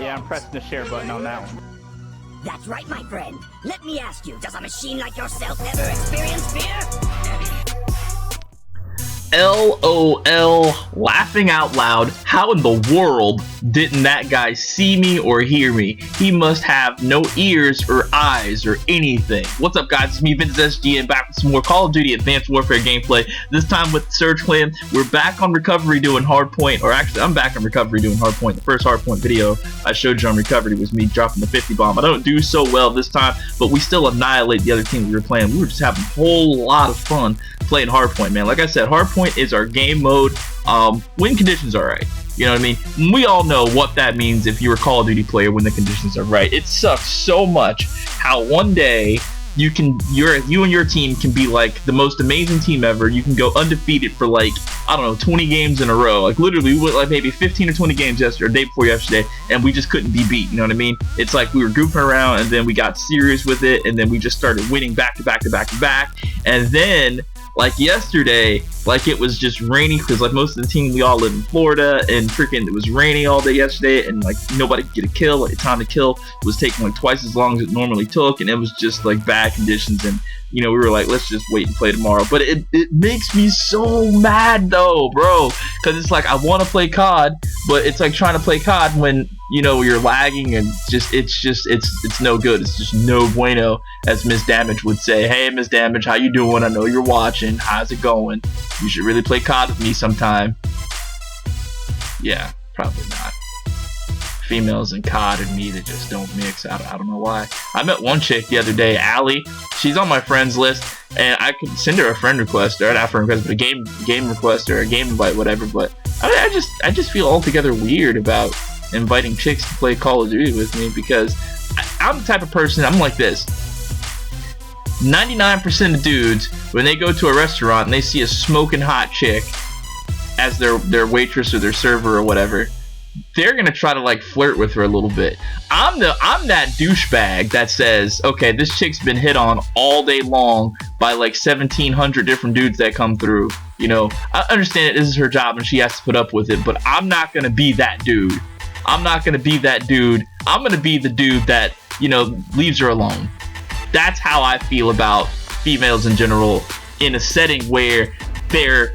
Yeah, I'm pressing the share button on that one. That's right, my friend. Let me ask you, does a machine like yourself ever experience fear? LOL, laughing out loud. How in the world didn't that guy see me or hear me? He must have no ears or eyes or anything. What's up, guys? It's me, Ventus SG, and back with some more Call of Duty Advanced Warfare gameplay. This time with Surge Clan. We're back on recovery doing hardpoint, or actually, I'm back on recovery doing hardpoint. The first hardpoint video I showed you on recovery was me dropping the 50 bomb. I don't do so well this time, but we still annihilate the other team we were playing. We were just having a whole lot of fun playing hardpoint, man. Like I said, hardpoint is our game mode when conditions are right. You know what I mean? We all know what that means if you're a Call of Duty player when the conditions are right. It sucks so much how one day you and your team can be like the most amazing team ever. You can go undefeated for like, I don't know, 20 games in a row. Like literally we went like maybe 15 or 20 games yesterday, or day before yesterday, and we just couldn't be beat. You know what I mean? It's like we were goofing around and then we got serious with it, and then we just started winning back to back to back to back. And then like yesterday, like it was just rainy because like most of the team, we all live in Florida, and freaking it was raining all day yesterday, and like nobody could get a kill. Like the time to kill was taking like twice as long as it normally took, and it was just like bad conditions. And you know, we were like, let's just wait and play tomorrow. But it makes me so mad though, bro, because it's like I want to play COD, but it's like trying to play COD when, you know, you're lagging, and it's no good. It's just no bueno, as Miss Damage would say. Hey, Miss Damage, how you doing? I know you're watching. How's it going? You should really play COD with me sometime. Yeah, probably not. Females and COD and me, that just don't mix. I don't know why. I met one chick the other day, Allie. She's on my friends list, and I could send her a friend request, or not a friend request, but a game request or a game invite, whatever. But I just feel altogether weird about inviting chicks to play Call of Duty with me, because I'm the type of person, I'm like this. 99% of dudes, when they go to a restaurant and they see a smoking hot chick as their waitress or their server or whatever, they're gonna try to like flirt with her a little bit. I'm that douchebag that says, okay, this chick's been hit on all day long by like 1,700 different dudes that come through. You know, I understand that this is her job and she has to put up with it, but I'm not gonna be that dude. I'm not gonna be that dude. I'm gonna be the dude that, you know, leaves her alone. That's how I feel about females in general in a setting where they're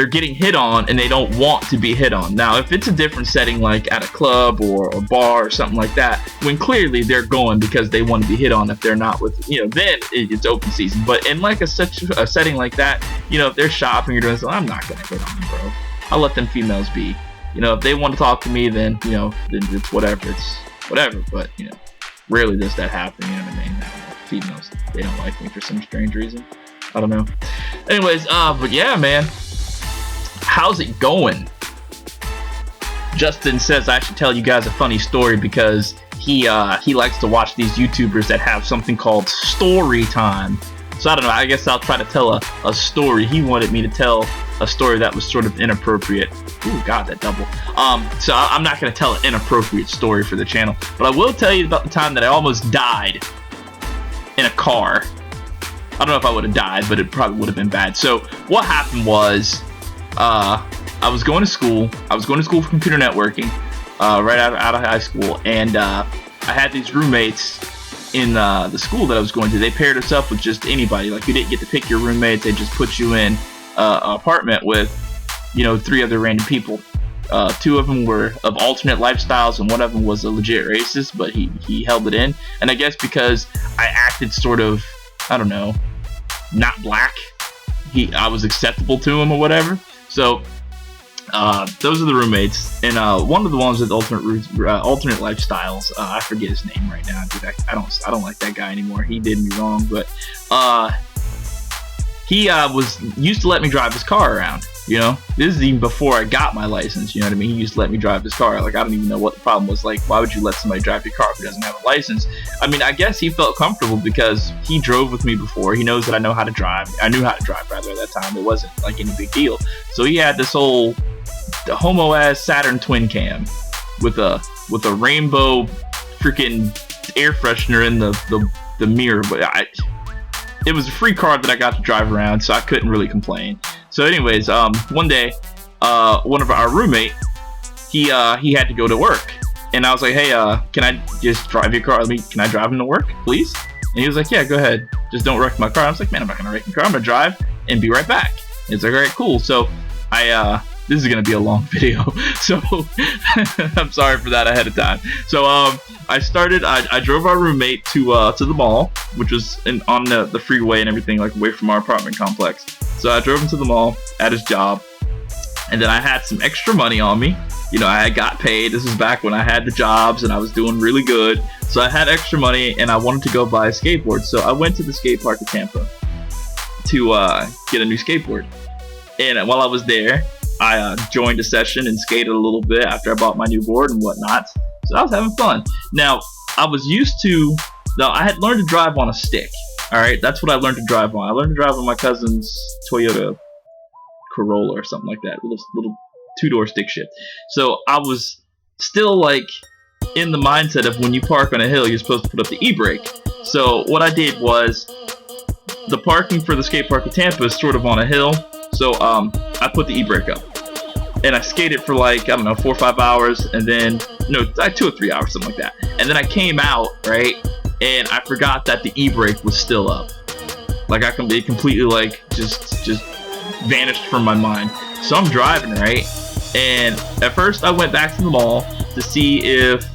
getting hit on and they don't want to be hit on. Now, if it's a different setting, like at a club or a bar or something like that, when clearly they're going because they want to be hit on, if they're not with, you know, then it's open season. But in like such a setting like that, you know, if they're shopping or doing something, I'm not gonna hit on them, bro. I'll let them females be. You know, if they want to talk to me, then, you know, then it's whatever. It's whatever. But, you know, rarely does that happen. You know what I mean? Females, they don't like me for some strange reason. I don't know. Anyways, but yeah, man. How's it going? Justin says I should tell you guys a funny story, because he likes to watch these YouTubers that have something called story time. So I don't know, I guess I'll try to tell a story. He wanted me to tell a story that was sort of inappropriate. Ooh, God, that double. So I'm not going to tell an inappropriate story for the channel, but I will tell you about the time that I almost died in a car. I don't know if I would have died, but it probably would have been bad. So what happened was, I was going to school. I was going to school for computer networking, right out of high school, and I had these roommates in the school that I was going to. They paired us up with just anybody. Like, you didn't get to pick your roommates. They just put you in an apartment with, you know, 3 other random people. 2 of them were of alternate lifestyles, and one of them was a legit racist, but he held it in. And I guess because I acted sort of, I don't know, not black, I was acceptable to him or whatever. So those are the roommates, and one of the ones with alternate lifestyles, I forget his name right now, dude. I don't like that guy anymore. He did me wrong, but he used to let me drive his car around. You know, this is even before I got my license. You know what I mean? He used to let me drive his car. Like, I don't even know what the problem was. Like, why would you let somebody drive your car if he doesn't have a license? I mean, I guess he felt comfortable because he drove with me before. He knows that I know how to drive. I knew how to drive, rather, at that time. It wasn't like any big deal. So he had this whole homo ass Saturn twin cam with a rainbow freaking air freshener in the mirror. But it was a free car that I got to drive around, so I couldn't really complain. So anyways, one day, one of our roommate, he had to go to work. And I was like, hey, can I just drive your car? Can I drive him to work, please? And he was like, yeah, go ahead. Just don't wreck my car. I was like, man, I'm not gonna wreck your car. I'm gonna drive and be right back. And it's like, all right, cool. So this is gonna be a long video, so I'm sorry for that ahead of time. So I drove our roommate to the mall, which was on the freeway and everything, like away from our apartment complex. So I drove him to the mall at his job, and then I had some extra money on me. You know, I got paid. This was back when I had the jobs and I was doing really good. So I had extra money and I wanted to go buy a skateboard. So I went to the skate park in Tampa to get a new skateboard. And while I was there, I joined a session and skated a little bit after I bought my new board and whatnot. So I was having fun. Now, I had learned to drive on a stick. All right, that's what I learned to drive on. I learned to drive on my cousin's Toyota Corolla or something like that, little two-door stick shift. So I was still like in the mindset of when you park on a hill, you're supposed to put up the e-brake. So what I did was, the parking for the skate park in Tampa is sort of on a hill. So I put the e-brake up. And I skated for like, I don't know, 4 or 5 hours, and then, no, like 2 or 3 hours, something like that. And then I came out, right, and I forgot that the e-brake was still up. Like, it completely, like, just vanished from my mind. So I'm driving, right, and at first I went back to the mall to see if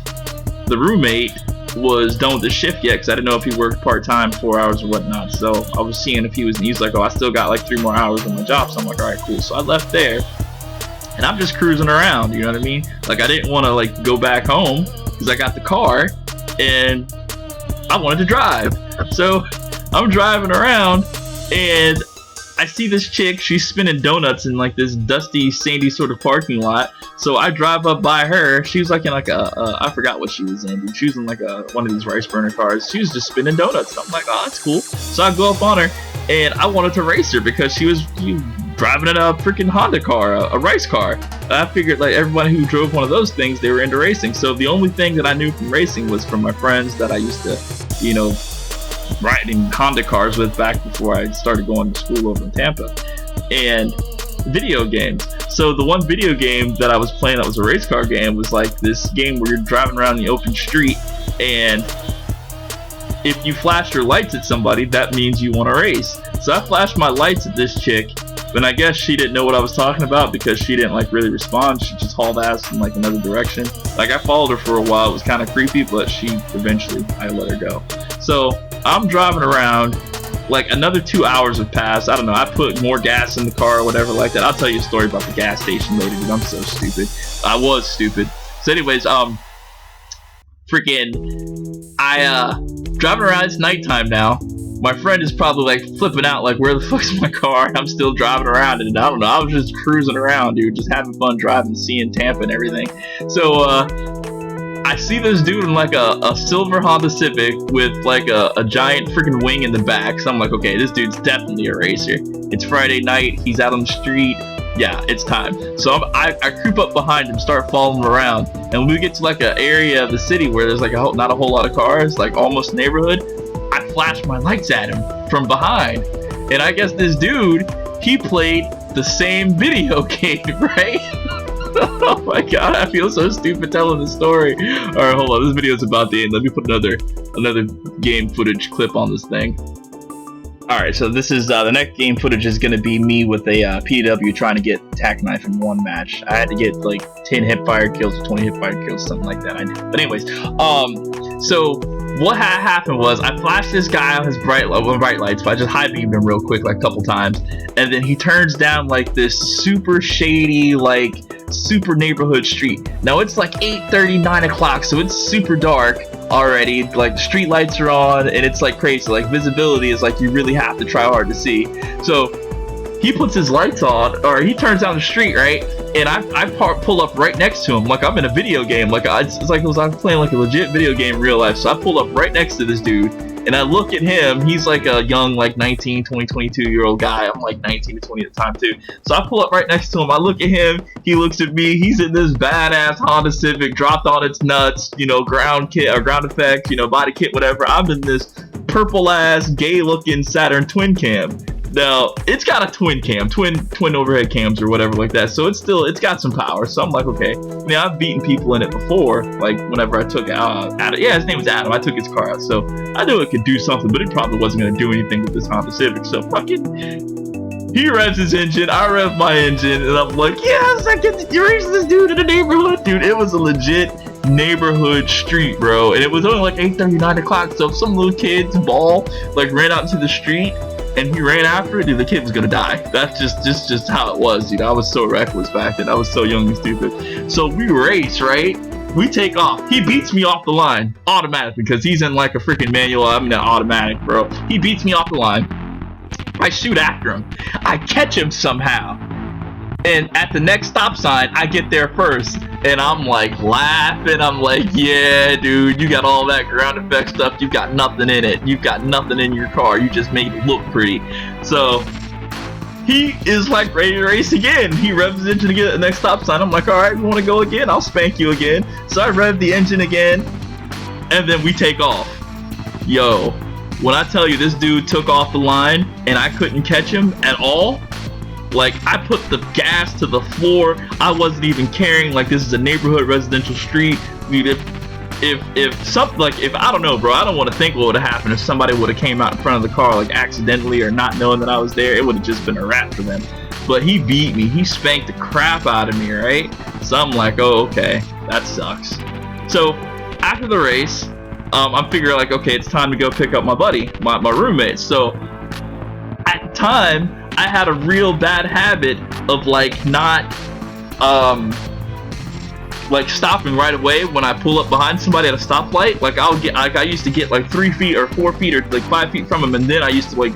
the roommate was done with the shift yet, because I didn't know if he worked part-time, 4 hours or whatnot. So I was seeing if he was like, oh, I still got like 3 more hours on my job. So I'm like, all right, cool. So I left there. And I'm just cruising around, you know what I mean? Like, I didn't want to like go back home because I got the car and I wanted to drive. So I'm driving around and I see this chick. She's spinning donuts in like this dusty, sandy sort of parking lot. So I drive up by her. She was like in like I forgot what she was in. She was in like one of these rice burner cars. She was just spinning donuts. And I'm like, oh, that's cool. So I go up on her and I wanted to race her because she was driving in a freaking Honda car, a race car. I figured like everybody who drove one of those things, they were into racing. So the only thing that I knew from racing was from my friends that I used to, you know, riding Honda cars with back before I started going to school over in Tampa. And video games. So the one video game that I was playing that was a race car game was like this game where you're driving around the open street, and if you flash your lights at somebody, that means you want to race. So I flashed my lights at this chick, and I guess she didn't know what I was talking about because she didn't like really respond. She just hauled ass in like another direction. Like, I followed her for a while. It was kind of creepy, but I let her go. So I'm driving around, like another 2 hours have passed. I don't know, I put more gas in the car or whatever like that. I'll tell you a story about the gas station later, dude. I'm so stupid. I was stupid. So anyways, driving around, it's nighttime now. My friend is probably like flipping out, like, where the fuck's my car? I'm still driving around, and I don't know, I was just cruising around, dude, just having fun driving, seeing Tampa and everything. So I see this dude in like a silver Honda Civic with like a giant freaking wing in the back. So I'm like, okay, this dude's definitely a racer. It's Friday night, he's out on the street. Yeah, it's time. So I creep up behind him, start following him around, and when we get to like an area of the city where there's like not a whole lot of cars, like almost neighborhood, I flash my lights at him from behind. And I guess this dude, he played the same video game, right? Oh my god, I feel so stupid telling the story. Alright, hold on, this video is about to end. Let me put another game footage clip on this thing. Alright, so this is the next game footage is gonna be me with a PW trying to get tack knife in one match. I had to get like 10 hip fire kills or 20 hip fire kills, something like that. I did. But anyways, so what had happened was I flashed this guy on his bright lights, but I just high beamed him real quick like a couple times, and then he turns down like this super shady, like super neighborhood street. Now it's like 8:30, 9 o'clock, so it's super dark already. Like, the street lights are on and it's like crazy. Like, visibility is like you really have to try hard to see. So he puts his lights on, or he turns down the street, right? And I pull up right next to him like I'm in a video game. Like, it's like I'm playing like a legit video game in real life. So I pull up right next to this dude and I look at him. He's like a young, like 19, 20, 22-year-old guy. I'm like 19 to 20 at the time too. So I pull up right next to him. I look at him. He looks at me. He's in this badass Honda Civic, dropped on its nuts, you know, ground kit or ground effects, you know, body kit, whatever. I'm in this purple ass, gay looking Saturn twin cam. Now it's got a twin overhead cams or whatever like that. So it's got some power. So I'm like, okay. I mean, I've beaten people in it before. Like whenever I took Adam. Yeah, his name was Adam. I took his car out, so I knew it could do something, but it probably wasn't gonna do anything with this Honda Civic. So fucking, he revs his engine, I rev my engine, and I'm like, yes, I get to race this dude in the neighborhood, dude. It was a legit neighborhood street, bro, and it was only like 8:30, 9 o'clock. So if some little kid's ball like ran out into the street and he ran after it, dude, the kid was gonna die. That's just how it was, dude. I was so reckless back then. I was so young and stupid. So we race, right? We take off. He beats me off the line automatically because he's in like a freaking manual. I'm in an automatic, bro. He beats me off the line. I shoot after him. I catch him somehow. And at the next stop sign, I get there first. And I'm like laughing. I'm like, yeah, dude, you got all that ground effect stuff. You've got nothing in it. You've got nothing in your car. You just made it look pretty. So he is like ready to race again. He revs his engine again at the next stop sign. I'm like, all right, you want to go again? I'll spank you again. So I rev the engine again. And then we take off. Yo, when I tell you this dude took off the line and I couldn't catch him at all, like I put the gas to the floor. I wasn't even caring. Like this is a neighborhood residential street. Dude, if something like, if I don't know, bro, I don't want to think what would have happened if somebody would have came out in front of the car like accidentally or not knowing that I was there. It would have just been a wrap for them. But he beat me. He spanked the crap out of me, right? So I'm like, oh, okay, that sucks. So after the race, I'm figuring like, okay, it's time to go pick up my buddy, my roommate. So at the time, I had a real bad habit of like not like stopping right away when I pull up behind somebody at a stoplight. Like I used to get like 3 feet or 4 feet or like 5 feet from him, and then I used to like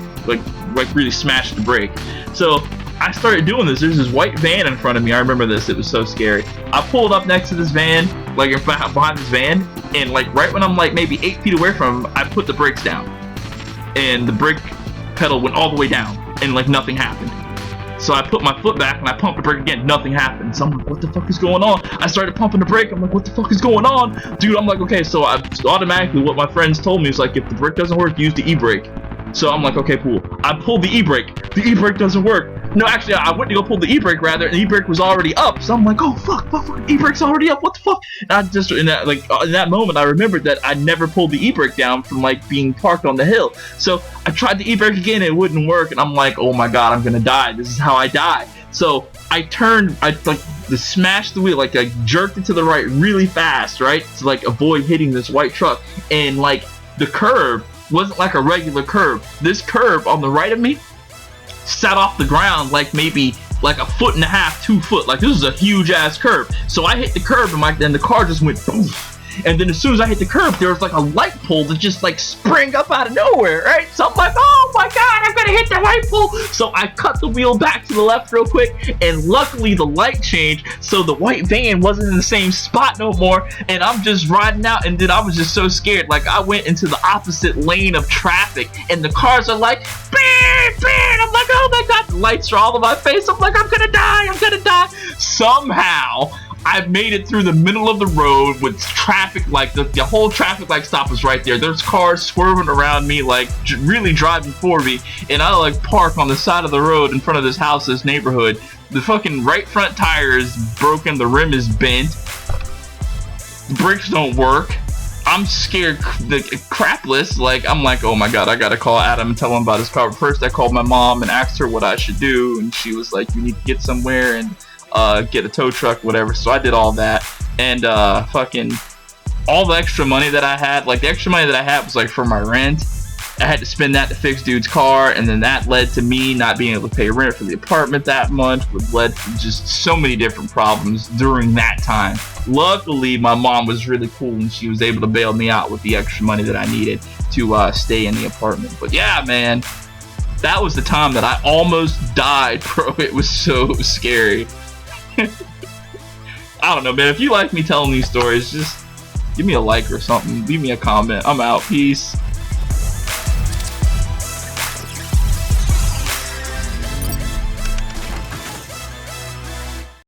really smash the brake. So I started doing this. There's this white van in front of me. I remember this. It was so scary. I pulled up next to this van, like behind this van, and like right when I'm like maybe 8 feet away from him, I put the brakes down, and the brake pedal went all the way down, and like nothing happened. So I put my foot back and I pumped the brake again. Nothing happened. So I'm like, what the fuck is going on? I started pumping the brake. I'm like, what the fuck is going on? Dude, I'm like, okay. So I automatically, what my friends told me is like, if the brake doesn't work, use the e-brake. So I'm like, okay, cool. I pulled the e-brake. The e-brake doesn't work. No, actually, I went to go pull the e-brake rather, and the e-brake was already up. So I'm like, oh fuck, e-brake's already up. What the fuck? And I just in that moment, I remembered that I never pulled the e-brake down from like being parked on the hill. So I tried the e-brake again, and it wouldn't work. And I'm like, oh my god, I'm gonna die. This is how I die. So I turned, I like smashed the wheel, like I jerked it to the right really fast, right, to like avoid hitting this white truck. And like the curve wasn't like a regular curve. This curve on the right of me sat off the ground like maybe like 1.5 feet, 2 foot. Like this is a huge ass curve. So I hit the curve, and the car just went boom. And then as soon as I hit the curb, there was like a light pole that just like sprang up out of nowhere, right? So I'm like, oh my god, I'm gonna hit the light pole. So I cut the wheel back to the left real quick, and luckily the light changed, so the white van wasn't in the same spot no more. And I'm just riding out, and then I was just so scared. Like I went into the opposite lane of traffic, and the cars are like, beep, beep. I'm like, oh my god, the lights are all in my face. I'm like, I'm gonna die. Somehow I made it through the middle of the road with traffic, like the whole traffic light stop was right there. There's cars swerving around me, like really driving for me, and I like park on the side of the road in front of this house, this neighborhood. The fucking right front tire is broken, the rim is bent, the brakes don't work. I'm scared crapless. Like I'm like, oh my god, I gotta call Adam and tell him about his car. First I called my mom and asked her what I should do, and she was like, you need to get somewhere and get a tow truck, whatever. So I did all that, and fucking all the extra money that I had, like the extra money that I had was like for my rent. I had to spend that to fix dude's car, and then that led to me not being able to pay rent for the apartment that month, which led to just so many different problems during that time. Luckily, my mom was really cool, and she was able to bail me out with the extra money that I needed to stay in the apartment. But yeah, man, that was the time that I almost died, bro. It was so scary. I don't know, man. If you like me telling these stories, just give me a like or something. Leave me a comment. I'm out. Peace.